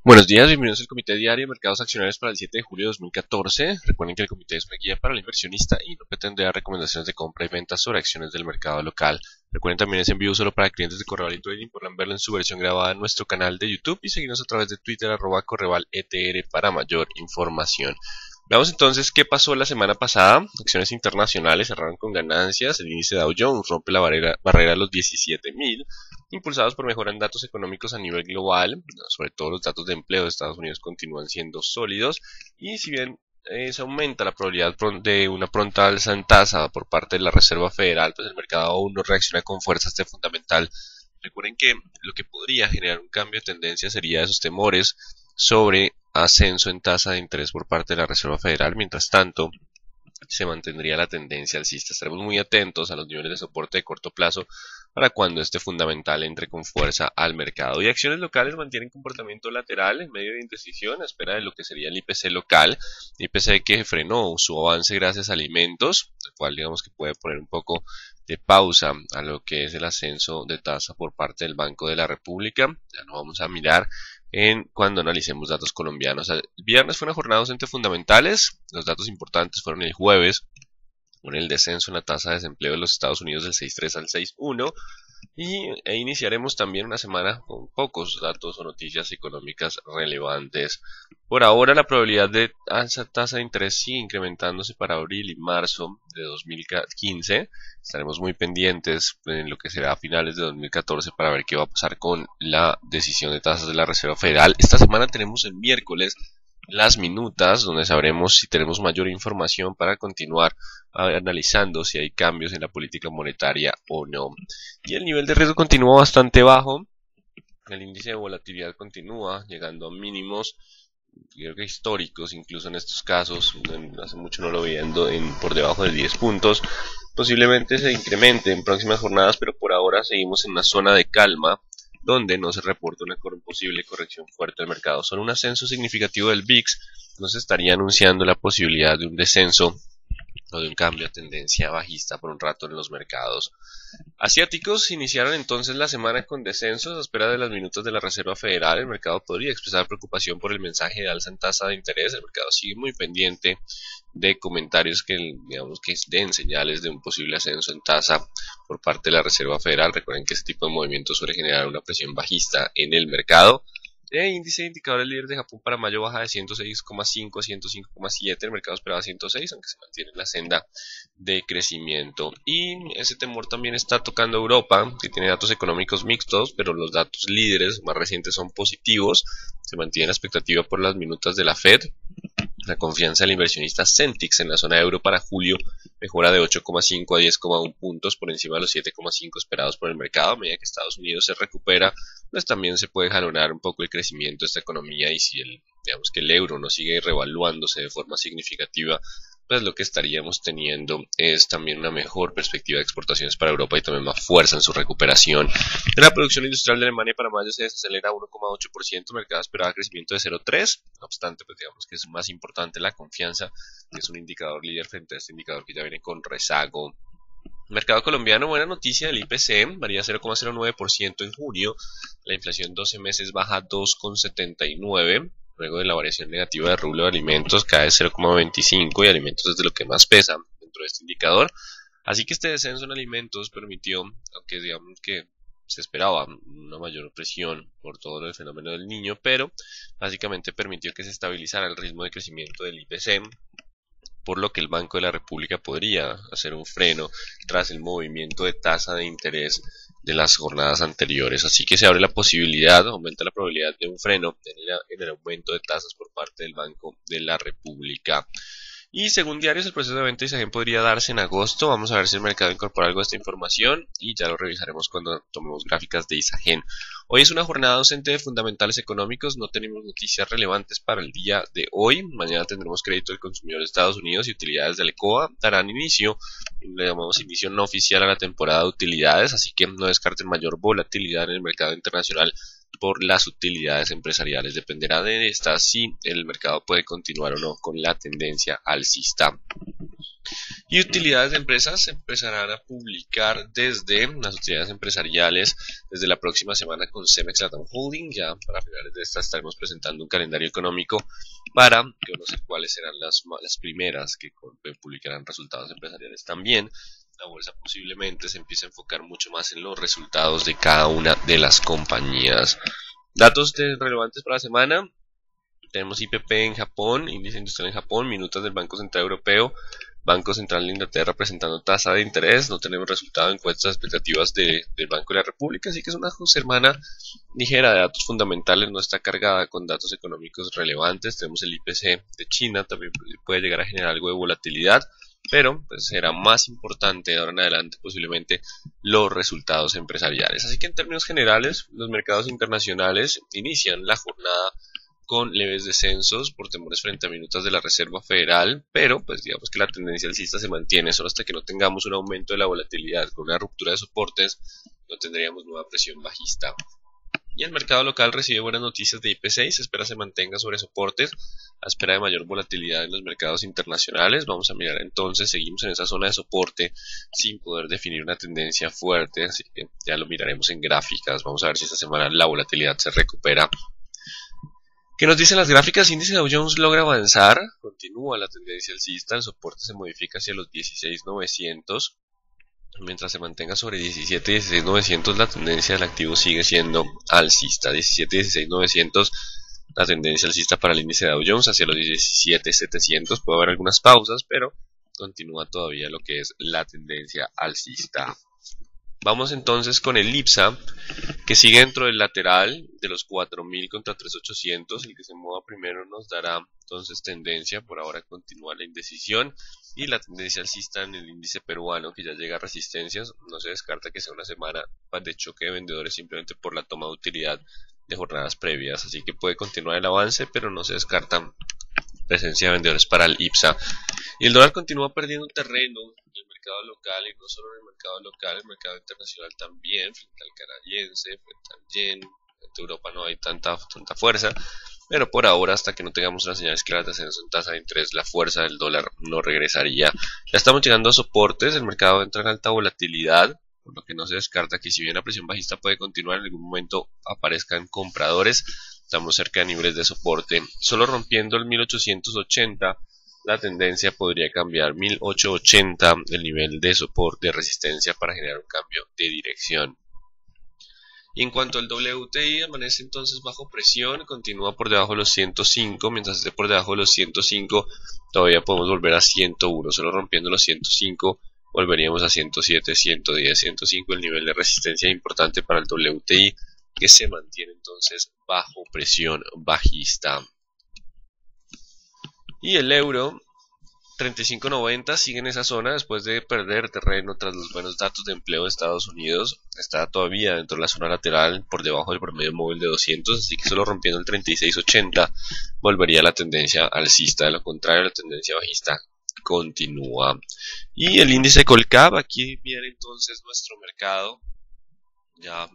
Buenos días, bienvenidos al Comité Diario de Mercados Accionarios para el 7 de julio de 2014. Recuerden que el comité es una guía para el inversionista y no pretende dar recomendaciones de compra y venta sobre acciones del mercado local. Recuerden también es en vivo solo para clientes de Correval y Trading. Podrán verlo en su versión grabada en nuestro canal de YouTube y seguirnos a través de Twitter @CorrevalETR para mayor información. Veamos entonces qué pasó la semana pasada. Acciones internacionales cerraron con ganancias. El índice Dow Jones rompe la barrera de los 17.000, impulsados por mejoras en datos económicos a nivel global. Sobre todo los datos de empleo de Estados Unidos continúan siendo sólidos. Y si bien se aumenta la probabilidad de una pronta alza en tasa por parte de la Reserva Federal, pues el mercado aún no reacciona con fuerza a este fundamental. Recuerden que lo que podría generar un cambio de tendencia sería esos temores sobre ascenso en tasa de interés por parte de la Reserva Federal. Mientras tanto, se mantendría la tendencia alcista. Estaremos muy atentos a los niveles de soporte de corto plazo para cuando este fundamental entre con fuerza al mercado. Y acciones locales mantienen comportamiento lateral en medio de indecisión a espera de lo que sería el IPC local. IPC que frenó su avance gracias a alimentos, el cual digamos que puede poner un poco de pausa a lo que es el ascenso de tasa por parte del Banco de la República. Ya no vamos a mirar cuando analicemos datos colombianos. El viernes fue una jornada docente fundamentales. Los datos importantes fueron el jueves, con el descenso en la tasa de desempleo de los Estados Unidos del 6.3 al 6.1, e iniciaremos también una semana con pocos datos o noticias económicas relevantes. Por ahora la probabilidad de alza tasa de interés sigue incrementándose para abril y marzo de 2015. Estaremos muy pendientes en lo que será a finales de 2014 para ver qué va a pasar con la decisión de tasas de la Reserva Federal. Esta semana tenemos el miércoles las minutas, donde sabremos si tenemos mayor información para continuar analizando si hay cambios en la política monetaria o no. Y el nivel de riesgo continúa bastante bajo. El índice de volatilidad continúa llegando a mínimos, creo que históricos, incluso en estos casos. Hace mucho no lo viendo por debajo de 10 puntos. Posiblemente se incremente en próximas jornadas, pero por ahora seguimos en una zona de calma, donde no se reporta una posible corrección fuerte del mercado. Solo un ascenso significativo del VIX nos estaría anunciando la posibilidad de un descenso o de un cambio de tendencia bajista por un rato en los mercados asiáticos. Iniciaron entonces la semana con descensos a espera de las minutas de la Reserva Federal. El mercado podría expresar preocupación por el mensaje de alza en tasa de interés. El mercado sigue muy pendiente de comentarios que digamos que den señales de un posible ascenso en tasa por parte de la Reserva Federal. Recuerden que este tipo de movimientos suele generar una presión bajista en el mercado. El índice de indicadores líder de Japón para mayo baja de 106,5 a 105,7. El mercado esperaba 106, aunque se mantiene en la senda de crecimiento. Y ese temor también está tocando a Europa, que tiene datos económicos mixtos, pero los datos líderes más recientes son positivos. Se mantiene la expectativa por las minutas de la Fed. La confianza del inversionista Centix en la zona euro para julio mejora de 8,5 a 10,1 puntos por encima de los 7,5 esperados por el mercado. A medida que Estados Unidos se recupera, pues también se puede jalonar un poco el crecimiento de esta economía, y si digamos que el euro no sigue revaluándose de forma significativa, pues lo que estaríamos teniendo es también una mejor perspectiva de exportaciones para Europa y también más fuerza en su recuperación. En la producción industrial de Alemania para mayo se desacelera 1,8%, el mercado esperaba crecimiento de 0,3%, no obstante, pues digamos que es más importante la confianza, que es un indicador líder frente a este indicador que ya viene con rezago. Mercado colombiano, buena noticia del IPC, varía 0,09% en junio, la inflación 12 meses baja 2,79%, luego de la variación negativa de rublo de alimentos cae 0,25% y alimentos es de lo que más pesa dentro de este indicador. Así que este descenso en alimentos permitió, aunque digamos que se esperaba una mayor presión por todo el fenómeno del niño, pero básicamente permitió que se estabilizara el ritmo de crecimiento del IPC, por lo que el Banco de la República podría hacer un freno tras el movimiento de tasa de interés de las jornadas anteriores. Así que se abre la posibilidad, aumenta la probabilidad de un freno en el aumento de tasas por parte del Banco de la República. Y según diarios, el proceso de venta de Isagen podría darse en agosto. Vamos a ver si el mercado incorpora algo de esta información y ya lo revisaremos cuando tomemos gráficas de Isagen. Hoy es una jornada docente de fundamentales económicos. No tenemos noticias relevantes para el día de hoy. Mañana tendremos crédito del consumidor de Estados Unidos y utilidades del ECOA. Darán inicio, le llamamos inicio no oficial, a la temporada de utilidades, así que no descarten mayor volatilidad en el mercado internacional por las utilidades empresariales. Dependerá de estas si el mercado puede continuar o no con la tendencia alcista. Y utilidades de empresas se empezarán a publicar desde las utilidades empresariales desde la próxima semana con Cemex Latam Holding. Ya para finales de esta estaremos presentando un calendario económico para conocer cuáles serán las primeras que publicarán resultados empresariales. También la bolsa posiblemente se empiece a enfocar mucho más en los resultados de cada una de las compañías. Datos relevantes para la semana. Tenemos IPP en Japón, índice industrial en Japón, minutas del Banco Central Europeo, Banco Central de Inglaterra presentando tasa de interés. No tenemos resultado de encuestas expectativas del Banco de la República, así que es una semana ligera de datos fundamentales, no está cargada con datos económicos relevantes. Tenemos el IPC de China, también puede llegar a generar algo de volatilidad, pero pues será más importante de ahora en adelante posiblemente los resultados empresariales. Así que en términos generales, los mercados internacionales inician la jornada con leves descensos por temores frente a minutas de la Reserva Federal, pero pues digamos que la tendencia alcista se mantiene. Solo hasta que no tengamos un aumento de la volatilidad con una ruptura de soportes, no tendríamos nueva presión bajista. Y el mercado local recibe buenas noticias de IPC y se espera se mantenga sobre soportes a espera de mayor volatilidad en los mercados internacionales. Vamos a mirar entonces, seguimos en esa zona de soporte sin poder definir una tendencia fuerte, así que ya lo miraremos en gráficas. Vamos a ver si esta semana la volatilidad se recupera. ¿Qué nos dicen las gráficas? Índice Dow Jones logra avanzar, continúa la tendencia alcista, el soporte se modifica hacia los 16.900, mientras se mantenga sobre 17 y 16.900 la tendencia del activo sigue siendo alcista. 17 y 16.900 la tendencia alcista para el índice Dow Jones, hacia los 17.700 puede haber algunas pausas, pero continúa todavía lo que es la tendencia alcista. Vamos entonces con el IPSA, que sigue dentro del lateral de los 4.000 contra 3.800. El que se mueva primero nos dará entonces tendencia. Por ahora continúa la indecisión y la tendencia alcista en el índice peruano, que ya llega a resistencias. No se descarta que sea una semana de choque de vendedores simplemente por la toma de utilidad de jornadas previas, así que puede continuar el avance, pero no se descarta presencia de vendedores para el IPSA. Y el dólar continúa perdiendo terreno en el mercado local, y no solo en el mercado local, el mercado internacional también, frente al canadiense, frente al yen. Frente a Europa no hay tanta fuerza, pero por ahora, hasta que no tengamos unas señales claras de ascenso en tasa de interés, la fuerza del dólar no regresaría. Ya estamos llegando a soportes, el mercado entra en alta volatilidad, por lo que no se descarta que si bien la presión bajista puede continuar, en algún momento aparezcan compradores. Estamos cerca de niveles de soporte, solo rompiendo el 1880 la tendencia podría cambiar. 1880 el nivel de soporte de resistencia para generar un cambio de dirección. Y en cuanto al WTI, amanece entonces bajo presión, continúa por debajo de los 105, mientras esté por debajo de los 105 todavía podemos volver a 101, solo rompiendo los 105 volveríamos a 107, 110, 105 el nivel de resistencia importante para el WTI, que se mantiene entonces bajo presión bajista. Y el euro 35.90 sigue en esa zona después de perder terreno tras los buenos datos de empleo de Estados Unidos. Está todavía dentro de la zona lateral por debajo del promedio móvil de 200, así que solo rompiendo el 36.80 volvería la tendencia alcista. De lo contrario, la tendencia bajista continúa. Y el índice Colcap, aquí viene entonces nuestro mercado. Ya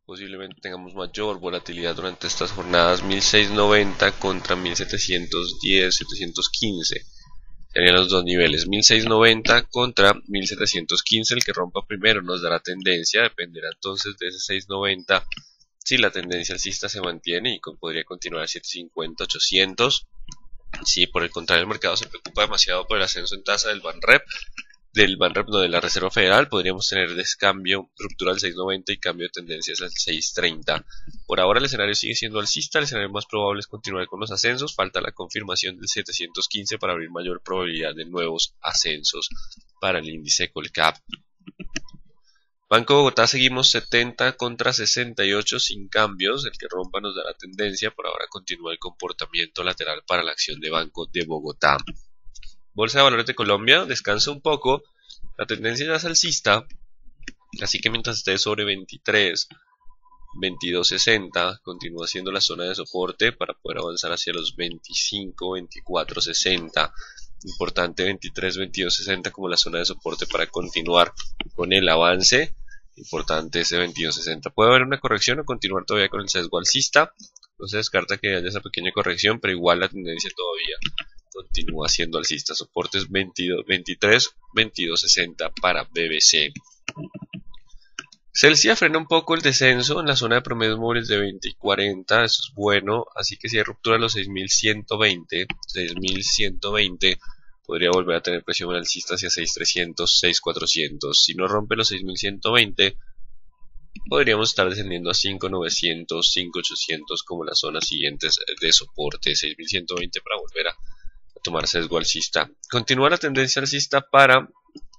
posiblemente tengamos mayor volatilidad durante estas jornadas. 1690 contra 1710, 715 serían los dos niveles. 1690 contra 1715, el que rompa primero nos dará tendencia, dependerá entonces de ese 690 si la tendencia alcista se mantiene y podría continuar a 750, 800. Si por el contrario el mercado se preocupa demasiado por el ascenso en tasa del BANREP, de la Reserva Federal, podríamos tener descambio, ruptura al 6.90 y cambio de tendencias al 6.30. Por ahora el escenario sigue siendo alcista, el escenario más probable es continuar con los ascensos, falta la confirmación del 715 para abrir mayor probabilidad de nuevos ascensos para el índice Colcap. Banco de Bogotá seguimos 70 contra 68 sin cambios, el que rompa nos dará tendencia, por ahora continúa el comportamiento lateral para la acción de Banco de Bogotá. Bolsa de Valores de Colombia descansa un poco, la tendencia ya es alcista, así que mientras esté sobre 23, 22.60 continúa siendo la zona de soporte para poder avanzar hacia los 25, 24.60. Importante 23, 22.60 como la zona de soporte para continuar con el avance. Importante ese 22.60. Puede haber una corrección o continuar todavía con el sesgo alcista. No se descarta que haya esa pequeña corrección, pero igual la tendencia todavía continúa siendo alcista. Soportes 22, 23, 22.60 para BBC. Celsius frena un poco el descenso en la zona de promedios móviles de 20 y 40, eso es bueno, así que si hay ruptura de los 6.120, podría volver a tener presión alcista hacia 6.300, 6.400. Si no rompe los 6.120, podríamos estar descendiendo a 5.900, 5.800 como las zonas siguientes de soporte, 6.120 para volver a tomar sesgo alcista. Continúa la tendencia alcista para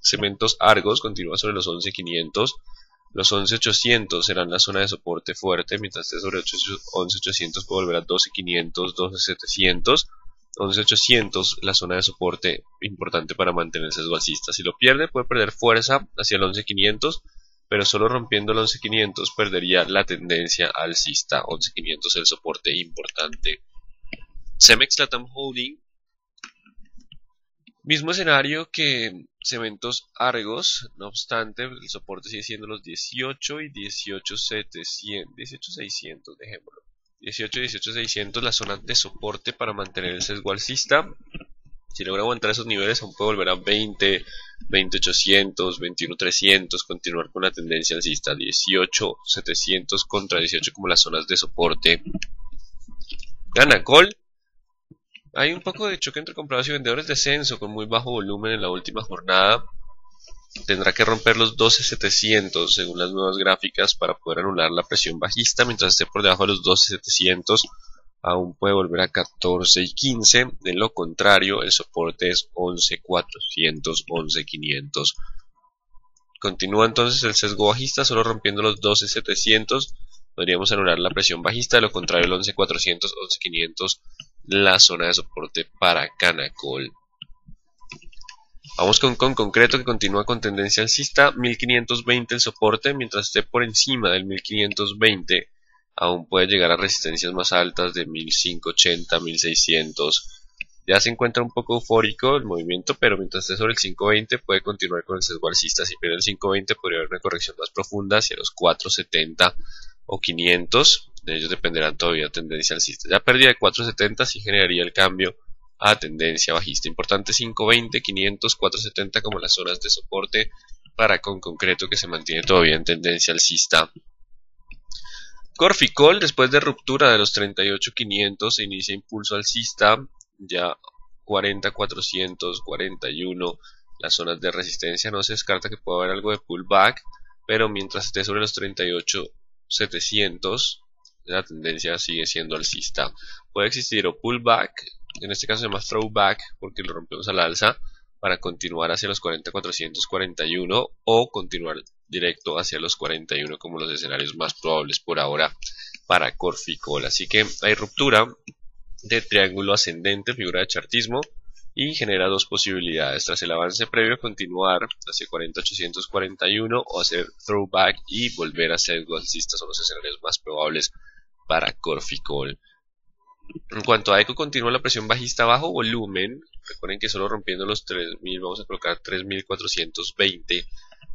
cementos Argos, continúa sobre los 11.500. Los 11.800 serán la zona de soporte fuerte, mientras esté sobre 11.800 puede volver a 12.500, 12.700. 11.800 la zona de soporte importante para mantener el sesgo alcista. Si lo pierde puede perder fuerza hacia el 11.500, pero solo rompiendo el 11.500 perdería la tendencia alcista. 11.500 es el soporte importante. Cemex Latam Holding, mismo escenario que Cementos Argos, no obstante, el soporte sigue siendo los 18 y 18.700, 18.600, dejémoslo. 18 y 18.600 la zona de soporte para mantener el sesgo alcista. Si logra aguantar esos niveles, aún puede volver a 20, 20.800, 21.300, continuar con la tendencia alcista. 18.700 contra 18 como las zonas de soporte. Canacol. Hay un poco de choque entre compradores y vendedores, descenso con muy bajo volumen en la última jornada. Tendrá que romper los 12.700 según las nuevas gráficas para poder anular la presión bajista. Mientras esté por debajo de los 12.700 aún puede volver a 14.15. De lo contrario, el soporte es 11.400, 11.500. Continúa entonces el sesgo bajista, solo rompiendo los 12.700 podríamos anular la presión bajista. De lo contrario, el 11.400, 11.500 la zona de soporte para Canacol. Vamos con concreto, que continúa con tendencia alcista. 1520 el soporte, mientras esté por encima del 1520 aún puede llegar a resistencias más altas de 1580, 1600. Ya se encuentra un poco eufórico el movimiento, pero mientras esté sobre el 520 puede continuar con el sesgo alcista. Si pierde el 520 podría haber una corrección más profunda hacia los 470 o 500. De ellos dependerán todavía tendencia alcista. Ya pérdida de 470 sí generaría el cambio a tendencia bajista. Importante 520, 500, 470 como las zonas de soporte para concreto, que se mantiene todavía en tendencia alcista. Corficol, después de ruptura de los 38.500 se inicia impulso alcista, ya 40.400, 41 las zonas de resistencia. No se descarta que pueda haber algo de pullback, pero mientras esté sobre los 38.700 la tendencia sigue siendo alcista. Puede existir o pullback, en este caso se llama throwback porque lo rompemos al alza, para continuar hacia los 40.441 o continuar directo hacia los 41 como los escenarios más probables por ahora para Corficol. Así que hay ruptura de triángulo ascendente, figura de chartismo, y genera dos posibilidades. Tras el avance previo, continuar hacia 40.841 o hacer throwback y volver a sesgo alcista. Son los escenarios más probables para Corficol. En cuanto a ECO, continúa la presión bajista bajo volumen. Recuerden que solo rompiendo los 3.000, vamos a colocar 3.420,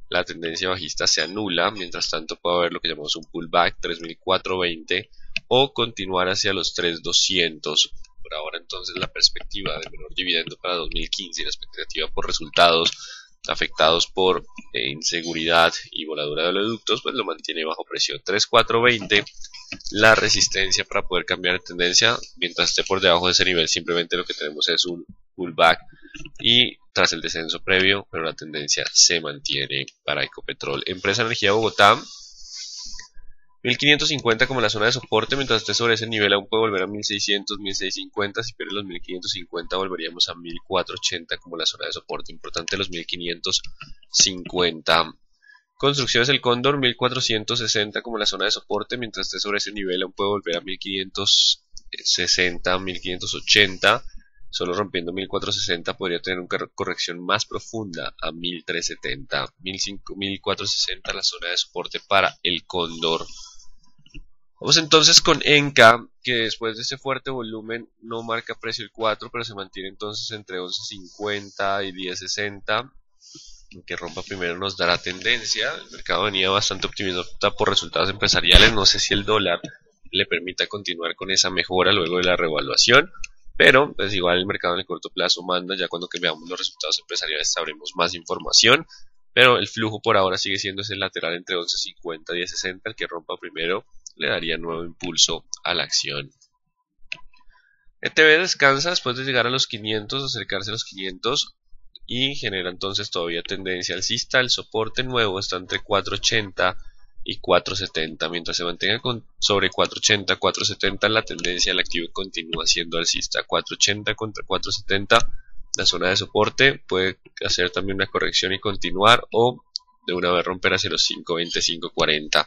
la tendencia bajista se anula. Mientras tanto puede haber lo que llamamos un pullback, 3.420, o continuar hacia los 3.200. Por ahora entonces la perspectiva de menor dividendo para 2015 y la expectativa por resultados afectados por inseguridad y voladura de oleoductos, pues lo mantiene bajo presión. 3.420 la resistencia para poder cambiar de tendencia. Mientras esté por debajo de ese nivel, simplemente lo que tenemos es un pullback y tras el descenso previo, pero la tendencia se mantiene para Ecopetrol. Empresa Energía Bogotá, 1550 como la zona de soporte. Mientras esté sobre ese nivel aún puede volver a 1600, 1650. Si pierde los 1550 volveríamos a 1480 como la zona de soporte. Importante los 1550. Construcciones El Cóndor, 1460 como la zona de soporte. Mientras esté sobre ese nivel aún puede volver a 1560, 1580. Solo rompiendo 1460 podría tener una corrección más profunda a 1370. 1460 la zona de soporte para El Cóndor. Vamos entonces con Enca, que después de ese fuerte volumen no marca precio el 4, pero se mantiene entonces entre 11.50 y 10.60. Que rompa primero nos dará tendencia. El mercado venía bastante optimista por resultados empresariales. No sé si el dólar le permita continuar con esa mejora luego de la revaluación. pero pues igual el mercado en el corto plazo manda, ya cuando que veamos los resultados empresariales sabremos más información, pero el flujo por ahora sigue siendo ese lateral entre 11.50 y 10.60, el que rompa primero le daría nuevo impulso a la acción. ETB descansa después de llegar a los 500, acercarse a los 500 y genera entonces todavía tendencia alcista. El soporte nuevo está entre 4.80 y 4.70. Mientras se mantenga sobre 4.80, 4.70, la tendencia del activo continúa siendo alcista. 4.80 contra 4.70, la zona de soporte, puede hacer también una corrección y continuar, o de una vez romper hacia los 5.20, 5.40.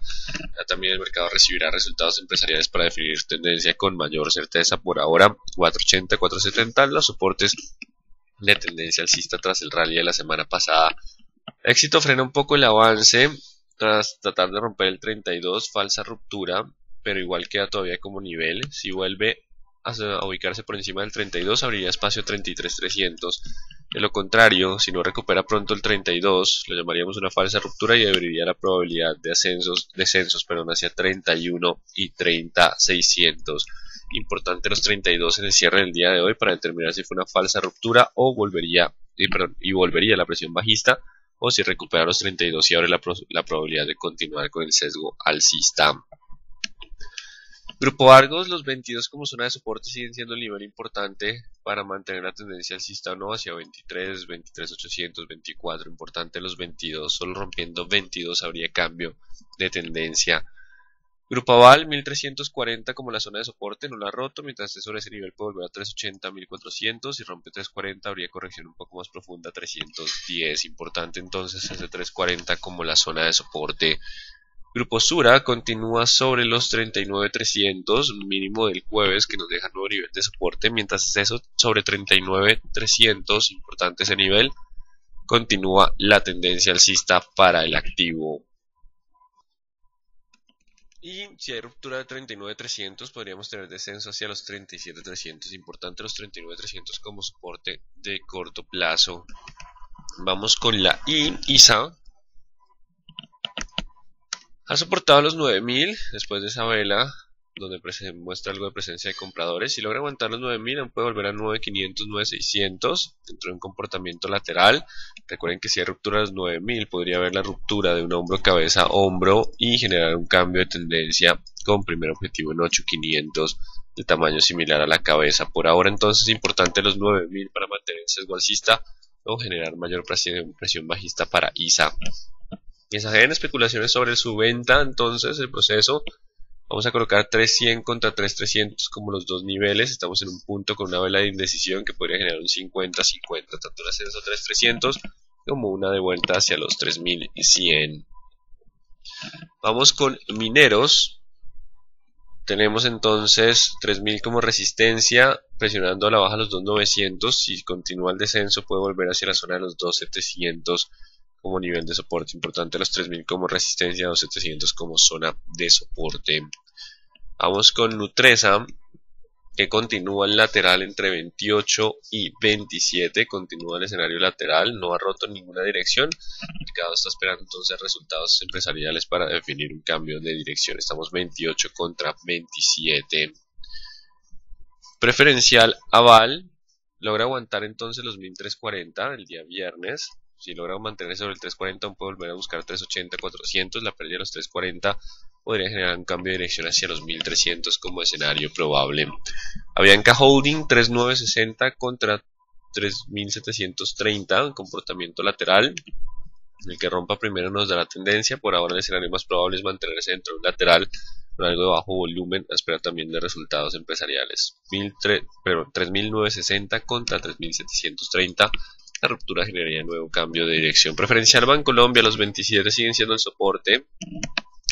También el mercado recibirá resultados empresariales para definir tendencia con mayor certeza. Por ahora 4.80, 4.70, los soportes de tendencia alcista tras el rally de la semana pasada. Éxito frena un poco el avance tras tratar de romper el 32, falsa ruptura, pero igual queda todavía como nivel. Si vuelve a ubicarse por encima del 32, abriría espacio 33.300. De lo contrario, si no recupera pronto el 32, lo llamaríamos una falsa ruptura y abriría la probabilidad de descensos hacia 31 y 30.600. Importante los 32 en el cierre del día de hoy para determinar si fue una falsa ruptura o volvería a la presión bajista, o si recupera los 32 y abre la probabilidad de continuar con el sesgo alcista. Grupo Argos, los 22 como zona de soporte siguen siendo un nivel importante para mantener la tendencia alcista o no hacia 23, 23.800, 24. Importante los 22, solo rompiendo 22 habría cambio de tendencia. Grupo Aval, 1340 como la zona de soporte, no la ha roto, mientras esté sobre ese nivel puede volver a 380, 1400, si rompe 340 habría corrección un poco más profunda, 310. Importante entonces ese 340 como la zona de soporte. Grupo Sura continúa sobre los 39.300, mínimo del jueves, que nos deja nuevo nivel de soporte, mientras eso sobre 39.300, importante ese nivel, continúa la tendencia alcista para el activo. Y si hay ruptura de 39.300, podríamos tener descenso hacia los 37.300. Importante los 39.300 como soporte de corto plazo. Vamos con la ISA. Ha soportado los 9.000 después de esa vela, donde muestra algo de presencia de compradores. Si logra aguantar los 9.000, aún puede volver a 9.500, 9.600 dentro de un comportamiento lateral. Recuerden que si hay ruptura de los 9.000, podría haber la ruptura de un hombro, cabeza, hombro y generar un cambio de tendencia con primer objetivo en 8.500 de tamaño similar a la cabeza. Por ahora entonces es importante los 9.000 para mantener el sesgo alcista o generar mayor presión bajista para ISA. Y se generan especulaciones sobre su venta, entonces el proceso, vamos a colocar 3.100 contra 3.300 como los dos niveles. Estamos en un punto con una vela de indecisión que podría generar un 50-50, tanto el ascenso a 3.300 como una de vuelta hacia los 3.100. Vamos con mineros. Tenemos entonces 3.000 como resistencia, presionando a la baja los 2.900. Si continúa el descenso puede volver hacia la zona de los 2.700 como nivel de soporte. Importante los 3.000 como resistencia, 2.700 como zona de soporte. Vamos con Nutresa, que continúa el lateral entre 28 y 27, continúa el escenario lateral, no ha roto en ninguna dirección. El mercado está esperando entonces resultados empresariales para definir un cambio de dirección. Estamos 28 contra 27. Preferencial Aval logra aguantar entonces los 1.340 el día viernes. Si logra mantenerse sobre el 340, aún puede volver a buscar 380, 400. La pérdida de los 340 podría generar un cambio de dirección hacia los 1.300 como escenario probable. Avianca Holding 3.960 contra 3.730, un comportamiento lateral. El que rompa primero nos da la tendencia. Por ahora el escenario más probable es mantenerse dentro de un lateral con algo de bajo volumen, a esperar también de resultados empresariales. 3.960 contra 3.730. La ruptura generaría nuevo cambio de dirección. Preferencial Bancolombia, los 27 siguen siendo el soporte.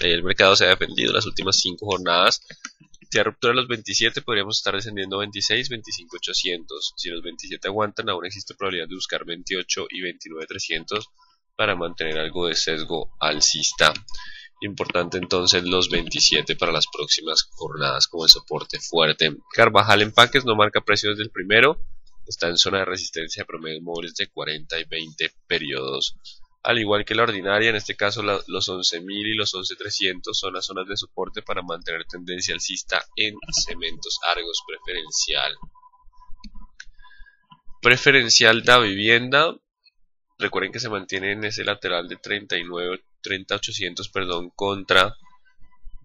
El mercado se ha defendido las últimas 5 jornadas. Si hay ruptura de los 27, podríamos estar descendiendo a 26, 25.800. Si los 27 aguantan, aún existe probabilidad de buscar 28 y 29.300 para mantener algo de sesgo alcista. Importante entonces los 27 para las próximas jornadas como el soporte fuerte. Carvajal Empaques no marca precios del primero. Está en zona de resistencia de promedios móviles de 40 y 20 periodos. Al igual que la ordinaria, en este caso los 11.000 y los 11.300 son las zonas de soporte para mantener tendencia alcista en Cementos Argos Preferencial. preferencial da vivienda. Recuerden que se mantiene en ese lateral de 30.800, perdón, contra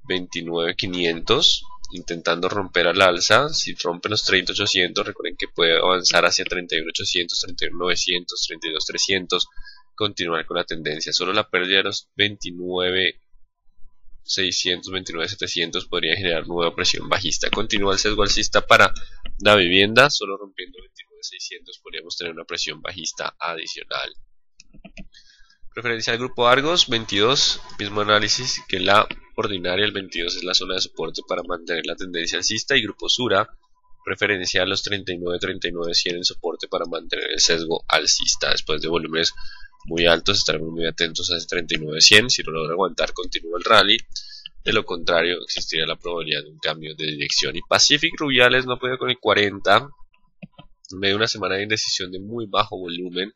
29.500, intentando romper al alza. Si rompen los 30.800, recuerden que puede avanzar hacia 31.800, 31.900, 32.300, continuar con la tendencia. Solo la pérdida de los 29.600, 29.700 podría generar nueva presión bajista. Continúa el sesgo alcista para la vivienda, solo rompiendo 29.600 podríamos tener una presión bajista adicional. Preferencial grupo Argos 22, mismo análisis que la ordinaria. El 22 es la zona de soporte para mantener la tendencia alcista, y grupo Sura preferencial los 39.100 en soporte para mantener el sesgo alcista. Después de volúmenes muy altos estaremos muy atentos a ese 39.100. Si no logra aguantar, continúa el rally. De lo contrario, existiría la probabilidad de un cambio de dirección. Y Pacific Rubiales no puede con el 40, en medio de una semana de indecisión de muy bajo volumen.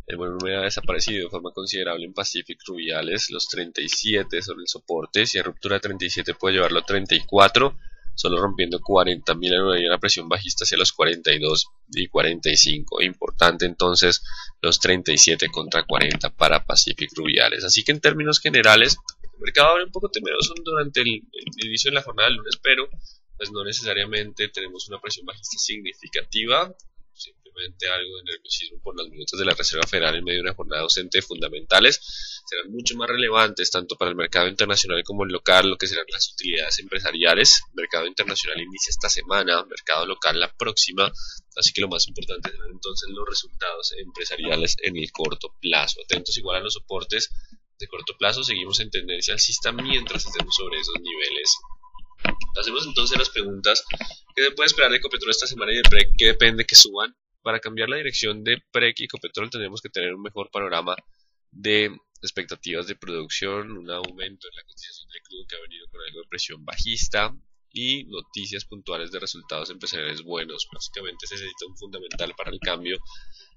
El volumen ha desaparecido de forma considerable en Pacific Rubiales. Los 37 son el soporte. Si hay ruptura de 37 puede llevarlo a 34. Solo rompiendo 40.000 anularía la presión bajista hacia los 42 y 45. Importante entonces los 37 contra 40 para Pacific Rubiales. Así que en términos generales, el mercado abre un poco temeroso durante el inicio de la jornada del lunes, pero pues no necesariamente tenemos una presión bajista significativa. Simplemente algo de nerviosismo por las minutas de la Reserva Federal en medio de una jornada ausente de fundamentales. Serán mucho más relevantes tanto para el mercado internacional como el local lo que serán las utilidades empresariales. El mercado internacional inicia esta semana, mercado local la próxima, así que lo más importante serán entonces los resultados empresariales en el corto plazo. Atentos igual a los soportes de corto plazo, seguimos en tendencia alcista mientras estemos sobre esos niveles. Hacemos entonces las preguntas: ¿qué se puede esperar de Ecopetrol esta semana y de PREC? ¿Qué depende que suban? Para cambiar la dirección de PREC y Ecopetrol tenemos que tener un mejor panorama de expectativas de producción, un aumento en la cotización del crudo que ha venido con algo de presión bajista y noticias puntuales de resultados empresariales buenos. Básicamente se necesita un fundamental para el cambio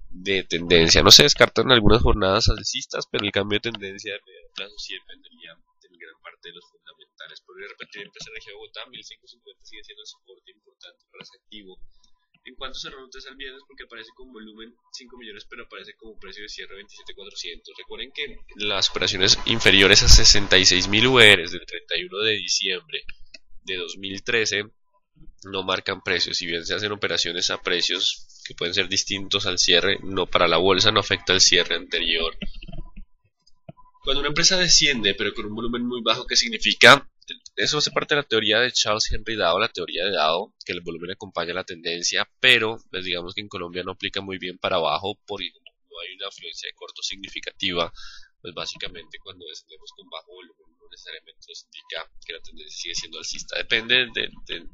de tendencia. No se descartan algunas jornadas alcistas, pero el cambio de tendencia de medio plazo sí dependería de gran parte de los fundamentales. Por repetir, Empresa Energía de Bogotá, 1550 sigue siendo el soporte importante para ese activo. En cuanto se remonta al viernes, porque aparece con volumen 5 millones, pero aparece como precio de cierre 27.400. Recuerden que las operaciones inferiores a 66.000 UR del 31 de diciembre de 2013 no marcan precios. Si bien se hacen operaciones a precios que pueden ser distintos al cierre, no para la bolsa, no afecta el cierre anterior. Cuando una empresa desciende, pero con un volumen muy bajo, ¿qué significa? Eso hace parte de la teoría de Charles Henry Dow, la teoría de Dow, que el volumen acompaña la tendencia, pero pues digamos que en Colombia no aplica muy bien para abajo porque no hay una afluencia de corto significativa. Pues básicamente cuando descendemos con bajo volumen no necesariamente nos indica que la tendencia sigue siendo alcista. Depende de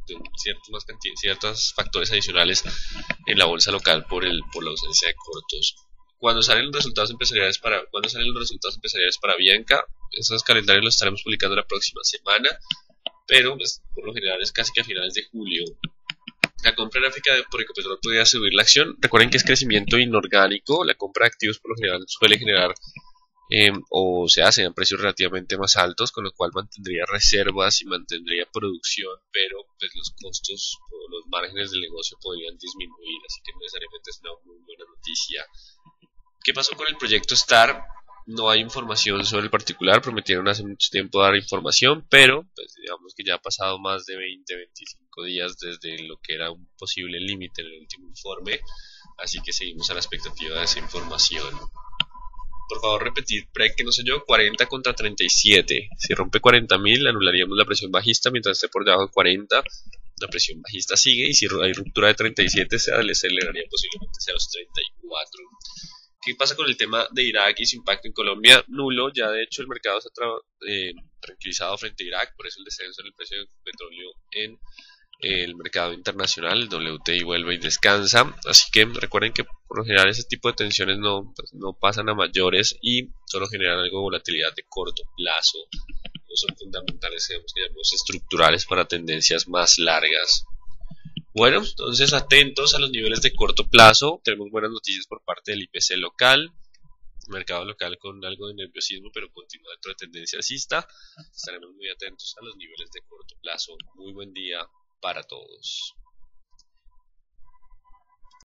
ciertos factores adicionales en la bolsa local por la ausencia de cortos. Cuando salen los resultados empresariales para Bianca, esos calendarios los estaremos publicando la próxima semana, pero pues, por lo general es casi que a finales de julio. La compra gráfica por Ecopetrol podría subir la acción. Recuerden que es crecimiento inorgánico. La compra de activos por lo general suele generar o se hace a precios relativamente más altos, con lo cual mantendría reservas y mantendría producción, pero pues los costos o los márgenes del negocio podrían disminuir, así que no necesariamente es una muy buena noticia. ¿Qué pasó con el proyecto STAR? No hay información sobre el particular, prometieron hace mucho tiempo dar información, pero pues digamos que ya ha pasado más de 20-25 días desde lo que era un posible límite en el último informe, así que seguimos a la expectativa de esa información. Por favor, repetir PREC, que no sé yo, 40 contra 37. Si rompe 40.000, anularíamos la presión bajista. Mientras esté por debajo de 40, la presión bajista sigue. Y si hay ruptura de 37, se aceleraría posiblemente hacia los 34. ¿Qué pasa con el tema de Irak y su impacto en Colombia? Nulo. Ya de hecho el mercado se ha tranquilizado frente a Irak. Por eso el descenso en el precio del petróleo en el mercado internacional. El WTI vuelve y descansa, así que recuerden que por lo general ese tipo de tensiones no pasan a mayores y solo generan algo de volatilidad de corto plazo. No son fundamentales, digamos que llamamos estructurales para tendencias más largas. Bueno, entonces atentos a los niveles de corto plazo. Tenemos buenas noticias por parte del IPC local, mercado local con algo de nerviosismo, pero continúa dentro de tendencia alcista. Estaremos muy atentos a los niveles de corto plazo. Muy buen día para todos.